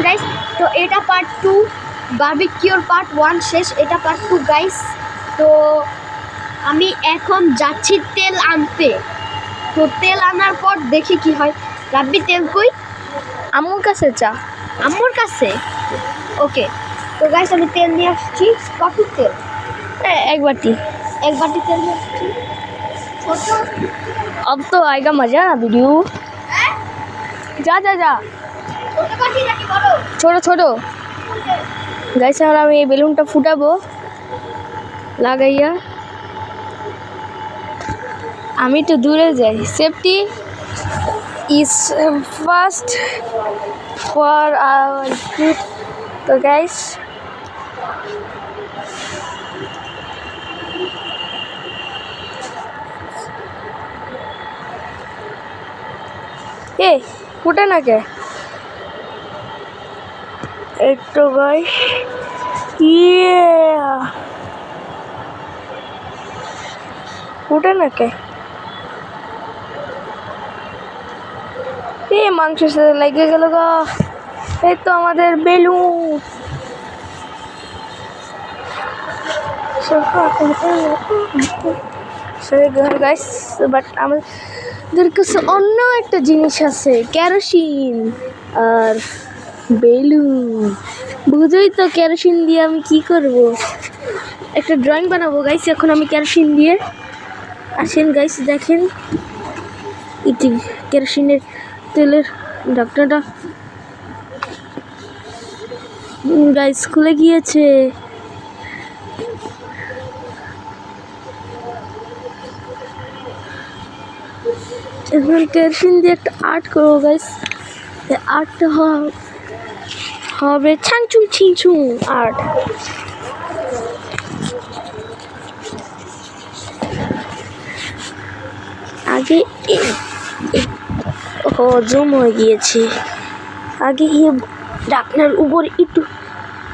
Guys, তো এটা part 2, বারবিকিউর part 1 শেষ, এটা পার্ট 2 গাইস। তো আমি এখন যাচ্ছি তেল আনতে। তো তেল আনার পর দেখি কি হয়। রাব্বি তেল কই? আম্মুর কাছে চা। আম্মুর কাছে? ওকে। তো গাইস আমি তেল নিয়ে আসছি। কত তেল? एक बाटी तेल নিয়ে আসছি। अब तो आएगा मजा ना वीडियो। जा जा जा ছোট ছোট গাইস, আর আমি এই বেলুনটা ফুটাবো লাগাইয়া। আমি তো দূরে যাই, safety is first for our good. তো গাইস ए फुटे ना क्या एक तो गाइस ये फुटे ना क्या ये मांस से लगे गलगा ये तो हमारे बेलून गाइस बट আমাদের কাছে অন্য একটা জিনিস আছে, কেরোসিন আর বেলুন। বুঝোই তো কেরোসিন দিয়ে আমি কি করব, একটা ড্রয়িং বানাবো গাইস এখন আমি কেরোসিন দিয়ে। আসেন গাইস দেখেন, এটি কেরোসিনের তেলের ঢাকনাটা গাইস খুলে গিয়েছে। এখন কেরোসিন দিয়ে একটা আর্ট করবো গাইস। আর্টটা হবে ছাংচুং ছিংচুং আর্ট। আগে জুম হয়ে গিয়েছে। আগে এই ঢাকনার উপর একটু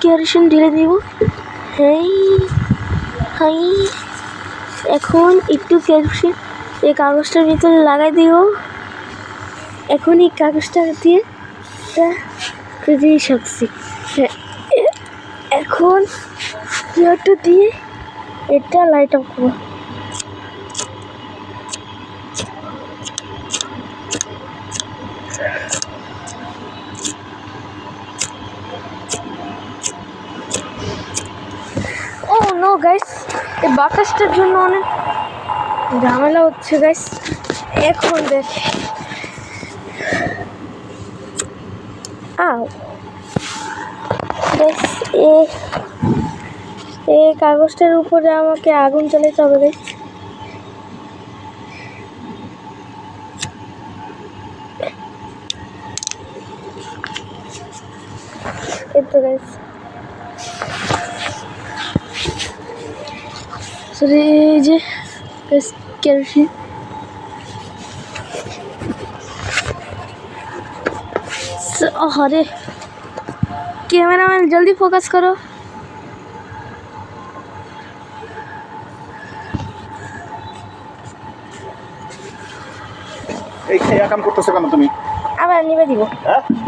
কেরোসিন ঢেলে দিব। হাই এখন একটু কেরোসিন এই কাগজটার ভিতরে লাগাই দিব। এখন এই কাগজটা দিয়ে জিনিস আঁকছি। এখন এটা দিয়ে এটা লাইট অফ করবো। ও নো গাইস, এই বাতাসটার জন্য অনেক ঝামেলা হচ্ছে গাইস। এখন দেখ এই কাগজটার উপরে আমাকে আগুন জ্বালাতে হবে গাইস। এই তো গাইস এই যে কেরোসিন अरे कैमरा मैन जल्दी फोकस करो। এই খেয়া কাম করতেছো কেন তুমি? আবার নিবে দিব,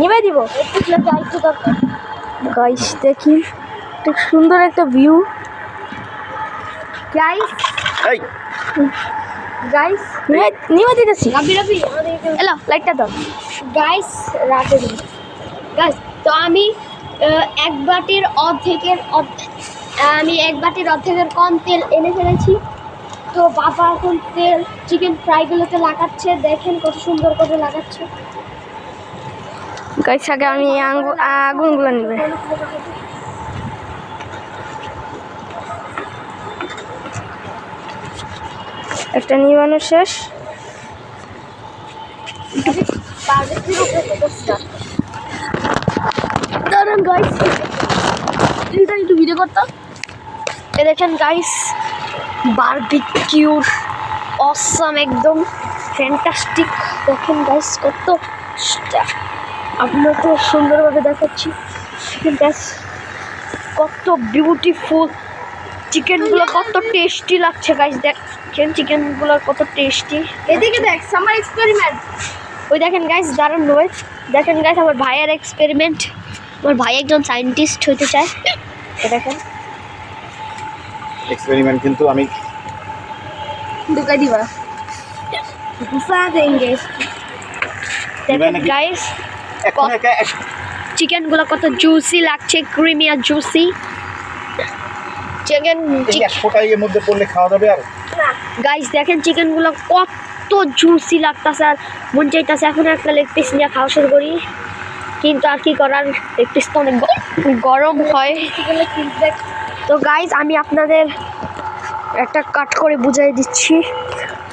নিবে দিব গাইস। দেখি খুব সুন্দর একটা ভিউ গাইস। এই গাইস নিবে দিতেছি। রাব্বি এলো লাইটটা দাও গাইস। রাতে দিন গাইস। তো আমি এক বাটির অর্ধেকের কম তেল এনে ফেলেছি। তো বাবা এখন তেল চিকেন ফ্রাইগুলোতে লাগাচ্ছে, দেখেন কত সুন্দর করে লাগাচ্ছে গাইস। আগে আমি আগুনগুলো নিবে। একটা নিবানো শেষ। দাঁড়ান গাইস, এটা একটু ভিডিও করতাম। এ দেখেন গাইস, বারবিকিউর অসাম, একদম ফ্যান্টাস্টিক। দেখেন গাইস কত আপনাকে সুন্দরভাবে দেখাচ্ছি। গাইস কত বিউটিফুল, চিকেনগুলো কত টেস্টি লাগছে গাইস। দেখেন চিকেনগুলো কত টেস্টি। এদিকে দেখ, সামার এক্সপেরিমেন্ট। ওই দেখেন গাইস, দারুণ নয়। দেখেন গাইস আমার ভাইয়ের এক্সপেরিমেন্ট। আমার ভাই একজন সায়েন্টিস্ট হতে চায়। দেখেন এক্সপেরিমেন্ট কিন্তু আমি ঢুকাই দিবা ঘুষা দেंगे দেখেন নাকি? গাইস এখন চিকেনগুলো কত জুসি লাগছে, ক্রিমি আর জুসি চিকেন। 100 টাকার মধ্যে পড়লে খাওয়া যাবে আর গাইস দেখেন চিকেনগুলো কত জুসি লাগতেছে, আর মন চাইতেছে এখন একটা লেগ পিস নিয়ে খাওয়া শুরু করি, কিন্তু আর কি করার, লেগ পিস তো অনেক গরম হয়। তো গাইস আমি আপনাদের একটা কাট করে বুঝিয়ে দিচ্ছি।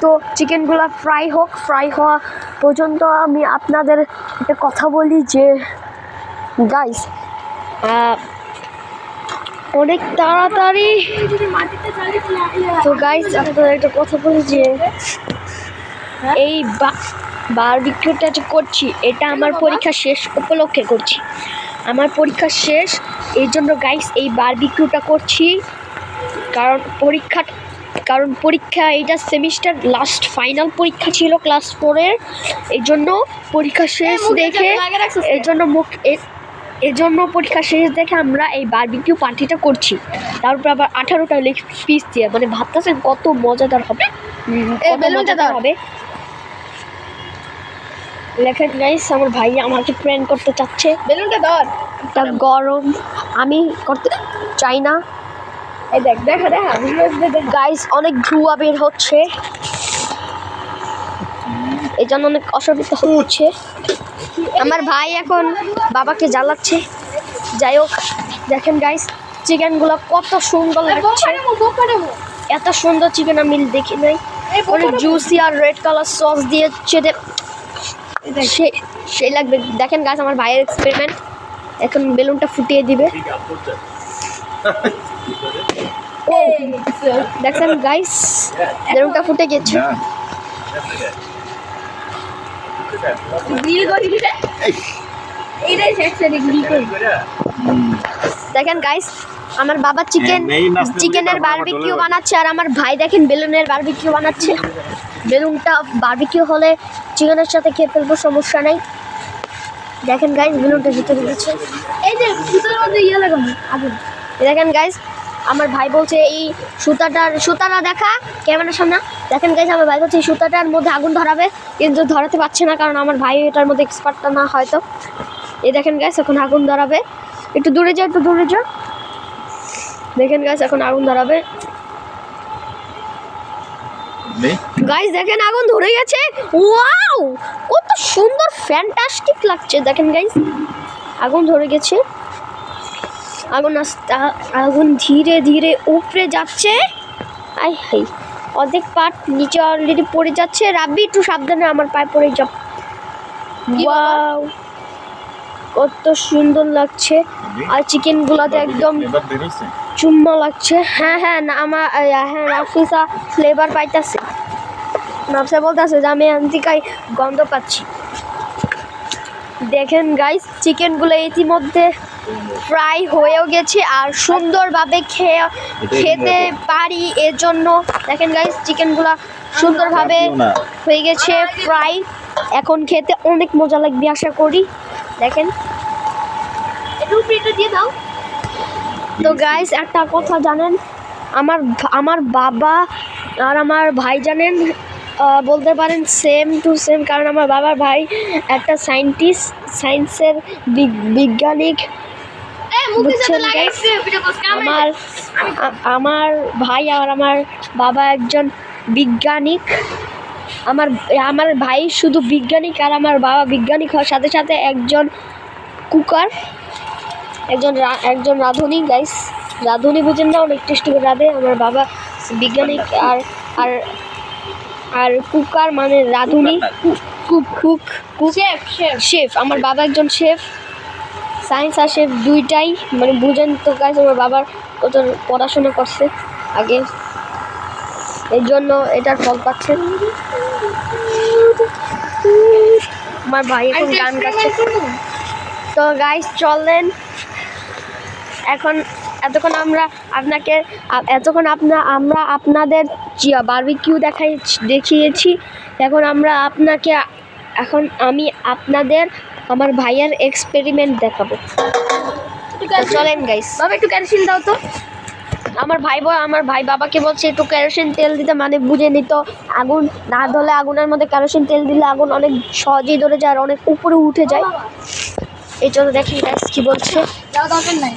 তো চিকেনগুলো ফ্রাই হোক, ফ্রাই হওয়া পর্যন্ত আমি আপনাদের একটা কথা বলি যে গাইস অনেক তাড়াতাড়ি। তো গাইস আপনাদের একটা কথা বলি যে এই বারবিকিউটা যে করছি এটা আমার পরীক্ষা শেষ উপলক্ষে করছি। আমার পরীক্ষা শেষ এই জন্য গাইস এই বারবিকিউটা করছি, কারণ পরীক্ষা এইটা সেমিস্টার লাস্ট ফাইনাল পরীক্ষা ছিল ক্লাস 4-এর, এই জন্য পরীক্ষা শেষ দেখে এই জন্য পরীক্ষা শেষ দেখে আমরা এই বারবিকিউ পার্টিটা করছি। তারপর আবার 18টা লেগ পিস দিয়ে, মানে ভাবতেছেন কত মজাদার হবে, হবে। লেখেন গাইস আমার ভাই আমাকে প্র্যাঙ্ক করতে চাচ্ছে, বেলুনটা ধর এটা গরম, আমি করতে চাই না। এই দেখ দেখা গাইস অনেক ধোঁয়া বের হচ্ছে, এই জন্য অনেক অসুবিধা হচ্ছে। আমার ভাই এখন বাবাকে জ্বালাচ্ছে। যাই হোক দেখেন গাইস চিকেনগুলো কত সুন্দর লাগছে, এত সুন্দর চিকেন আমি দেখি নাই। অনেক জুসি আর রেড কালার সস দিয়েছে, সেই লাগবে। দেখেন গাইস আমার ভাইয়ের এক্সপেরিমেন্ট, এখন বেলুনটা ফুটিয়ে দিবে। ও দেখেন গাইস বেলুনটা ফুটে গেছে। দেখেন গাইস আমার বাবা চিকেনের বারবিকিউ বানাচ্ছে, আর আমার ভাই দেখেন বেলুনের বারবিকিউ বানাচ্ছে। বেলুনটা বারবিকিউ হলে চিকেনের সাথে খেয়ে ফেলবো, সমস্যা নাই। দেখেন গাইস বেলুনটা ভিতরে দিচ্ছে, এই যে সুতোর মধ্যে ইয়ে লাগানো আগুন। দেখেন গাইস আমার ভাই বলছে এই সুতাটা দেখা ক্যামেরার সামনে। দেখেন গাইস আমার ভাই বলছে এই সুতাটার মধ্যে আগুন ধরাবে, কিন্তু ধরাতে পারছে না কারণ আমার ভাই এটার মধ্যে এক্সপার্ট না হয়তো। এই দেখেন গাইস এখন আগুন ধরাবে, একটু দূরে যা, একটু দূরে যা। দেখেন গাইস এখন আগুন ধরাবে। গাইস দেখেন আগুন ধরে গেছে, ওয়াও কত সুন্দর ফ্যান্টাস্টিক লাগছে। দেখেন গাইস আগুন ধরে গেছে, আগুন ধীরে ধীরে উপরে যাচ্ছে। আই হাই অর্ধেক পাট নিচে অলরেডি পড়ে যাচ্ছে। রাব্বি একটু সাবধানে, আমার পায়ে পড়ে যাব। ওয়াও কত সুন্দর লাগছে, আর চিকেনগুলোতে একদম চুম্মা লাগছে। হ্যাঁ না আমার নাফিসা ফ্লেভার পাইতেছে, নাফিসা বলতেছে যে আমি আন্তিকাই গন্ধ পাচ্ছি। দেখেন গাইস চিকেনগুলো ইতিমধ্যে ফ্রাই হয়েও গেছে আর সুন্দরভাবে খেতে পারি, এর জন্য দেখেন গাইস চিকেনগুলো সুন্দরভাবে হয়ে গেছে ফ্রাই, এখন খেতে অনেক মজা লাগবে আশা করি। দেখেন এটা দিয়ে দাও। তো গাইস একটা কথা জানেন, আমার বাবা আর আমার ভাই জানেন বলতে পারেন সেম টু সেম, কারণ আমার বাবার ভাই একটা সায়েন্সের বিজ্ঞানিক। বুঝছেন গাইস আমার ভাই আর আমার বাবা একজন বিজ্ঞানিক। আমার ভাই শুধু বিজ্ঞানিক আর আমার বাবা বিজ্ঞানিক হওয়ার সাথে সাথে একজন কুকার, একজন রাঁধুনি। গাইস রাঁধুনি বুঝেন না, অনেক টেস্টি করে রাঁধে। আমার বাবা বিজ্ঞানিক আর কুকার মানে রাঁধুনি, শেফ। আমার বাবা একজন শেফ, সায়েন্স আর শেফ দুইটাই, মানে বুঝেন তো গাইস আমার বাবার কত পড়াশোনা করছে আগে, এর জন্য এটার ফল পাচ্ছে। আমার ভাই এখন গান গাচ্ছে। তো গাইস চলেন এখন, এতক্ষণ আমরা আপনাদের বারবিকিউ দেখিয়েছি, এখন আমি আপনাদের আমার ভাইয়ের এক্সপেরিমেন্ট দেখাবো। চলেন গাইস। বাবা একটু কেরোসিন দাও তো। আমার ভাই বাবাকে বলছে একটু কেরোসিন তেল দিতে, মানে বুঝে নিত আগুন না ধরলে আগুনের মধ্যে কেরোসিন তেল দিলে আগুন অনেক সহজেই ধরে যায় আর অনেক উপরে উঠে যায়। এই জন্য দেখি গাইস কি বলছে। দাও দরকার নাই